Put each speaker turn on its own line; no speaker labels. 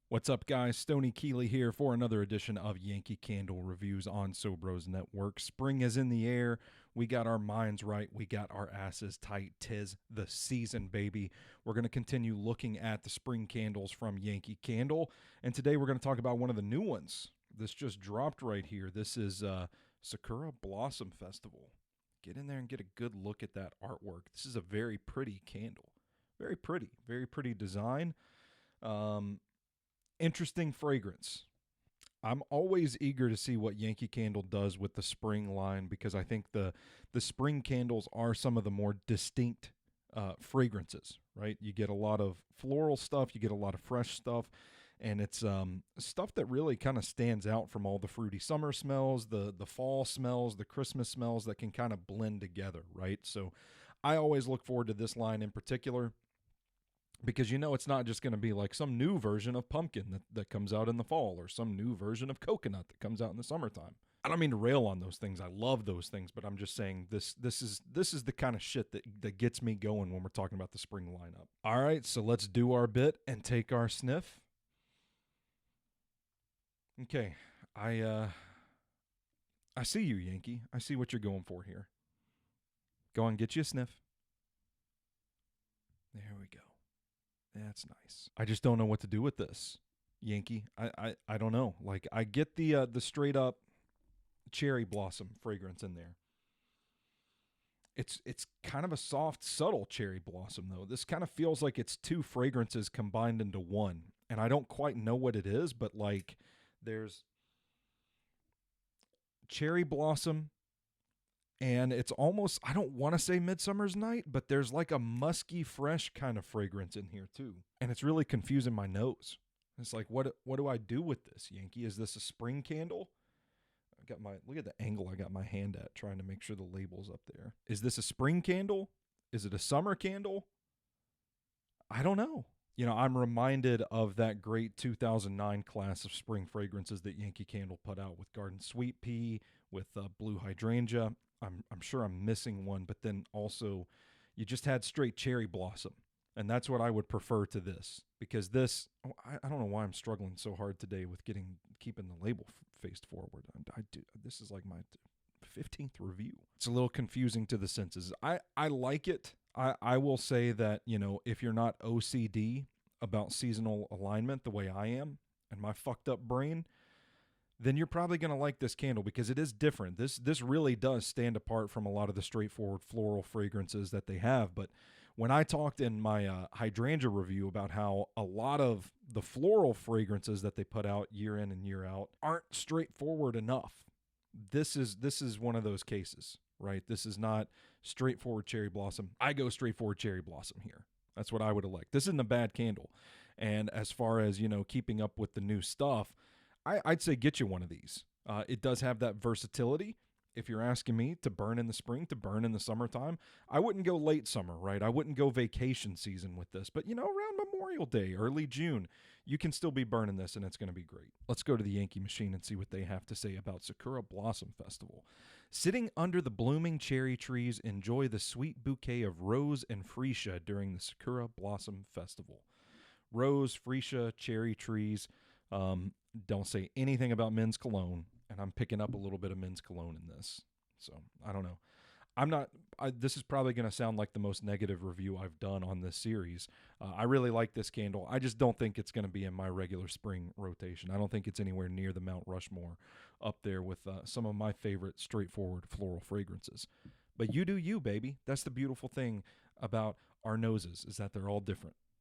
What's up, guys? Stoney Keeley here for another edition of Yankee Candle Reviews on Sobros Network. Spring is in the air. We got our minds right. We got our asses tight. Tis the season, baby. We're going to continue looking at the spring candles from Yankee Candle. And today we're going to talk about one of the new ones. This just dropped right here. This is Sakura Blossom Festival. Get in there and get a good look at that artwork. This is a very pretty candle. Very pretty design. Interesting fragrance. I'm always eager to see what Yankee Candle does with the spring line because I think the spring candles are some of the more distinct fragrances, right? You get a lot of floral stuff, you get a lot of fresh stuff, and it's stuff that really kind of stands out from all the fruity summer smells, the fall smells, the Christmas smells that can kind of blend together, right? So I always look forward to this line in particular because it's not just going to be like some new version of pumpkin that comes out in the fall or some new version of coconut that comes out in the summertime. I don't mean to rail on those things. I love those things, but I'm just saying this is the kind of shit that gets me going when we're talking about the spring lineup. All right, so let's do our bit and take our sniff. Okay, I see you, Yankee. I see what you're going for here. Go on, get you a sniff. There we go. That's nice. I just don't know what to do with this, Yankee. I don't know. Like I get the straight up cherry blossom fragrance in there. It's kind of a soft, subtle cherry blossom though. This kind of feels like it's two fragrances combined into one, and I don't quite know what it is, but like there's cherry blossom and it's almost, I don't want to say Midsummer's Night, but there's like a musky, fresh kind of fragrance in here too. And it's really confusing my nose. It's like, what do I do with this, Yankee? Is this a spring candle? Look at the angle I got my hand at trying to make sure the label's up there. Is this a spring candle? Is it a summer candle? I don't know. I'm reminded of that great 2009 class of spring fragrances that Yankee Candle put out with Garden Sweet Pea, with Blue Hydrangea. I'm sure I'm missing one, but then also you just had straight cherry blossom. And that's what I would prefer to this because this, I don't know why I'm struggling so hard today with keeping the label faced forward. This is like my 15th review. It's a little confusing to the senses. I like it. I will say that, if you're not OCD about seasonal alignment the way I am and my fucked up brain, then you're probably going to like this candle because it is different. This really does stand apart from a lot of the straightforward floral fragrances that they have. But when I talked in my hydrangea review about how a lot of the floral fragrances that they put out year in and year out aren't straightforward enough, this is one of those cases, right? This is not straightforward cherry blossom. I go straightforward cherry blossom here. That's what I would elect. This isn't a bad candle. And as far as, keeping up with the new stuff, I'd say get you one of these. It does have that versatility. If you're asking me to burn in the spring, to burn in the summertime, I wouldn't go late summer, right? I wouldn't go vacation season with this. But, around Memorial Day, early June, you can still be burning this and it's going to be great. Let's go to the Yankee Machine and see what they have to say about Sakura Blossom Festival. Sitting under the blooming cherry trees, enjoy the sweet bouquet of rose and freesia during the Sakura Blossom Festival. Rose, freesia, cherry trees. Don't say anything about men's cologne, and I'm picking up a little bit of men's cologne in this. So, I don't know. This is probably going to sound like the most negative review I've done on this series. I really like this candle. I just don't think it's going to be in my regular spring rotation. I don't think it's anywhere near the Mount Rushmore up there with some of my favorite straightforward floral fragrances. But you do you, baby. That's the beautiful thing about our noses, is that they're all different.